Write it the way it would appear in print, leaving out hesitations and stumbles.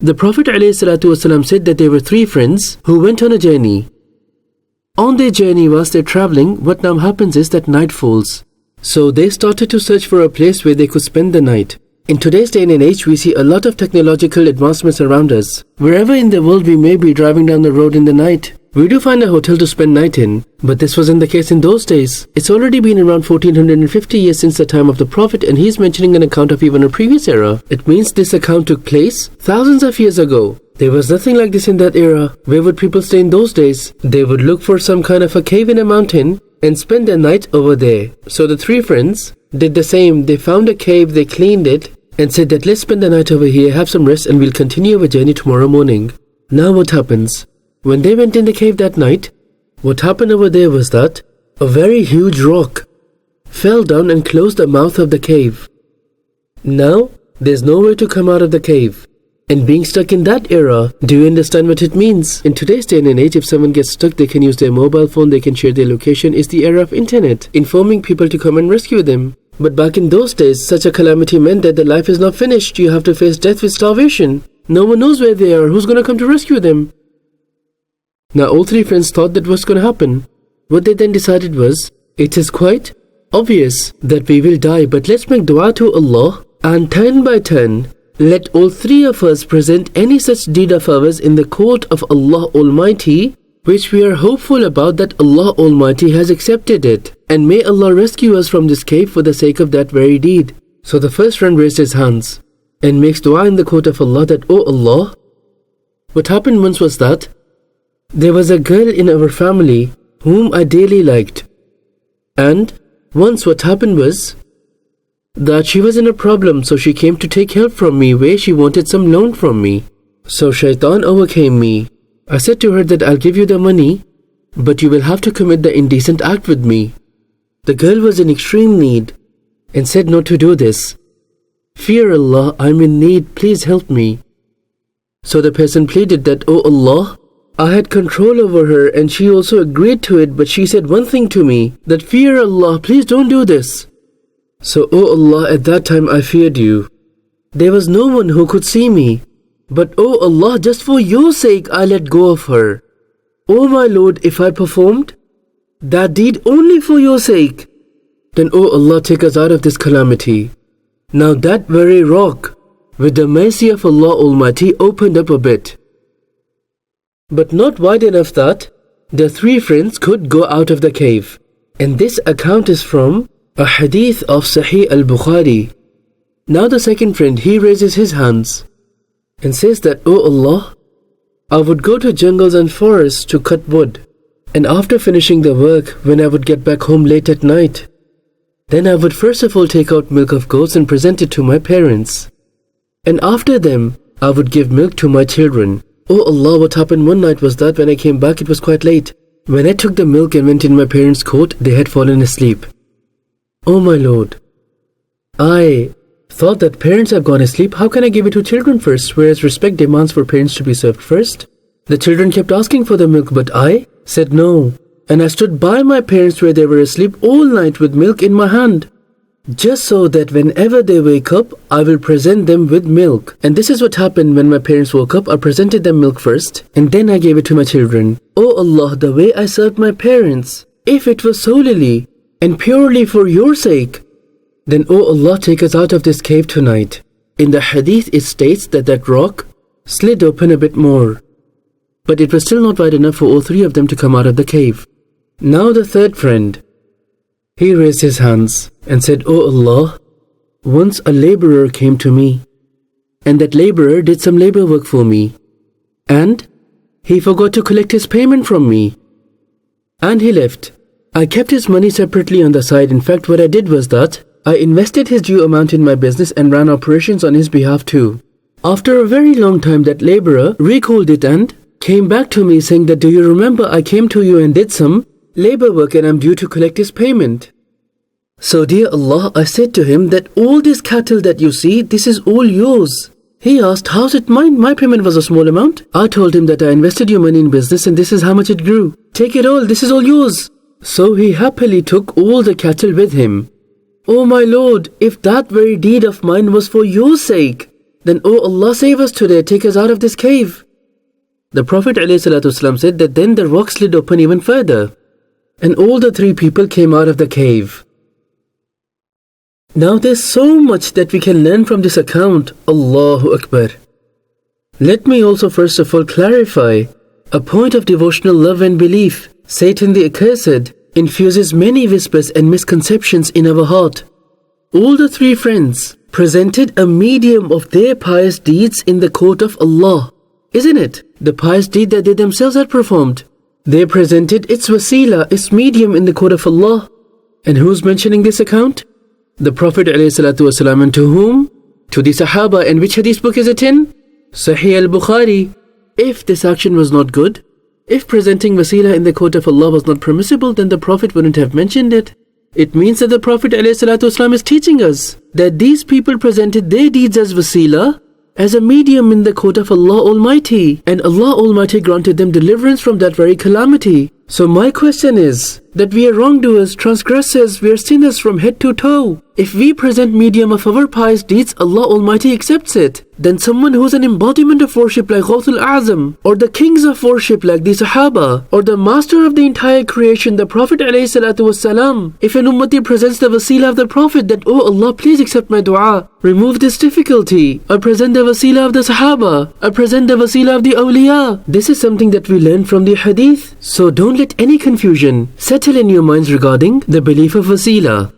The Prophet ﷺ said that there were three friends who went on a journey. On their journey, whilst they're traveling, what now happens is that night falls. So they started to search for a place where they could spend the night. In today's day and age, we see a lot of technological advancements around us. Wherever in the world we may be driving down the road in the night, we do find a hotel to spend night in. But this wasn't the case in those days. It's already been around 1450 years since the time of the Prophet, and he's mentioning an account of even a previous era. It means this account took place thousands of years ago. There was nothing like this in that era. Where would people stay in those days? They would look for some kind of a cave in a mountain and spend the night over there. So the three friends did the same. They found a cave, they cleaned it, and said that let's spend the night over here, have some rest, and we'll continue our journey tomorrow morning. Now what happens? When they went in the cave that night, what happened over there was that a very huge rock fell down and closed the mouth of the cave. Now, there's no way to come out of the cave. And being stuck in that era, do you understand what it means? In today's day and age, if someone gets stuck, they can use their mobile phone, they can share their location. It's the era of internet, informing people to come and rescue them. But back in those days, such a calamity meant that the life is not finished. You have to face death with starvation. No one knows where they are. Who's going to come to rescue them? Now all three friends thought that what's going to happen. What they then decided was, it is quite obvious that we will die, but let's make dua to Allah, and turn by turn, let all three of us present any such deed of ours in the court of Allah Almighty, which we are hopeful about that Allah Almighty has accepted it. And may Allah rescue us from this cave for the sake of that very deed. So the first friend raised his hands and makes dua in the court of Allah that, Oh Allah, what happened once was that there was a girl in our family whom I dearly liked. And once what happened was that she was in a problem, so she came to take help from me where she wanted some loan from me. So shaitan overcame me. I said to her that I'll give you the money, but you will have to commit the indecent act with me. The girl was in extreme need and said not to do this. Fear Allah, I'm in need, please help me. So the person pleaded that, Oh Allah, I had control over her and she also agreed to it, but she said one thing to me, that fear Allah, please don't do this. So, Oh Allah, at that time I feared you. There was no one who could see me. But, Oh Allah, just for your sake I let go of her. Oh my Lord, if I performed that deed only for your sake, then, Oh Allah, take us out of this calamity. Now that very rock, with the mercy of Allah Almighty, opened up a bit, but not wide enough that the three friends could go out of the cave. And this account is from a hadith of Sahih al-Bukhari. Now the second friend, he raises his hands and says that, Oh Allah, I would go to jungles and forests to cut wood. And after finishing the work, when I would get back home late at night, then I would first of all take out milk of goats and present it to my parents. And after them, I would give milk to my children. Oh Allah, what happened one night was that when I came back, it was quite late. When I took the milk and went in my parents' court, they had fallen asleep. Oh my Lord, I thought that parents have gone asleep. How can I give it to children first, whereas respect demands for parents to be served first? The children kept asking for the milk, but I said no. And I stood by my parents where they were asleep all night with milk in my hand, just so that whenever they wake up, I will present them with milk. And this is what happened when my parents woke up. I presented them milk first, and then I gave it to my children. Oh Allah, the way I served my parents, if it was solely and purely for your sake, then oh Allah, take us out of this cave tonight. In the hadith it states that that rock slid open a bit more, but it was still not wide enough for all three of them to come out of the cave. Now the third friend, he raised his hands and said, Oh Allah, once a laborer came to me, and that laborer did some labor work for me, and he forgot to collect his payment from me, and he left. I kept his money separately on the side. In fact, what I did was that I invested his due amount in my business and ran operations on his behalf too. After a very long time, that laborer recalled it and came back to me saying that, do you remember I came to you and did some labor work and I'm due to collect his payment. So dear Allah, I said to him that all this cattle that you see, this is all yours. He asked, how's it mine? My payment was a small amount. I told him that I invested your money in business and this is how much it grew. Take it all, this is all yours. So he happily took all the cattle with him. Oh my Lord, if that very deed of mine was for your sake, then "Oh Allah, save us today, take us out of this cave." The Prophet ﷺ said that then the rock slid open even further, and all the three people came out of the cave. Now there's so much that we can learn from this account. Allahu Akbar. Let me also first of all clarify a point of devotional love and belief. Satan the accursed infuses many whispers and misconceptions in our heart. All the three friends presented a medium of their pious deeds in the court of Allah. Isn't it? The pious deed that they themselves had performed. They presented its wasila, its medium in the court of Allah. And who's mentioning this account? The Prophet ﷺ. And to whom? To the Sahaba. And which hadith book is it in? Sahih al-Bukhari. If this action was not good, if presenting wasila in the court of Allah was not permissible, then the Prophet wouldn't have mentioned it. It means that the Prophet ﷺ is teaching us that these people presented their deeds as wasila, as a medium in the court of Allah Almighty, and Allah Almighty granted them deliverance from that very calamity. So my question is that we are wrongdoers, transgressors, we are sinners from head to toe. If we present medium of our pious deeds, Allah Almighty accepts it. Then someone who is an embodiment of worship like Ghawthul Azam, or the kings of worship like the Sahaba, or the master of the entire creation, the Prophet ﷺ, if an ummati presents the wasila of the Prophet, that "Oh Allah, please accept my dua, remove this difficulty," I present the wasila of the Sahaba, I present the wasila of the awliya. This is something that we learn from the hadith. So don't let any confusion settle in your minds regarding the belief of wasila.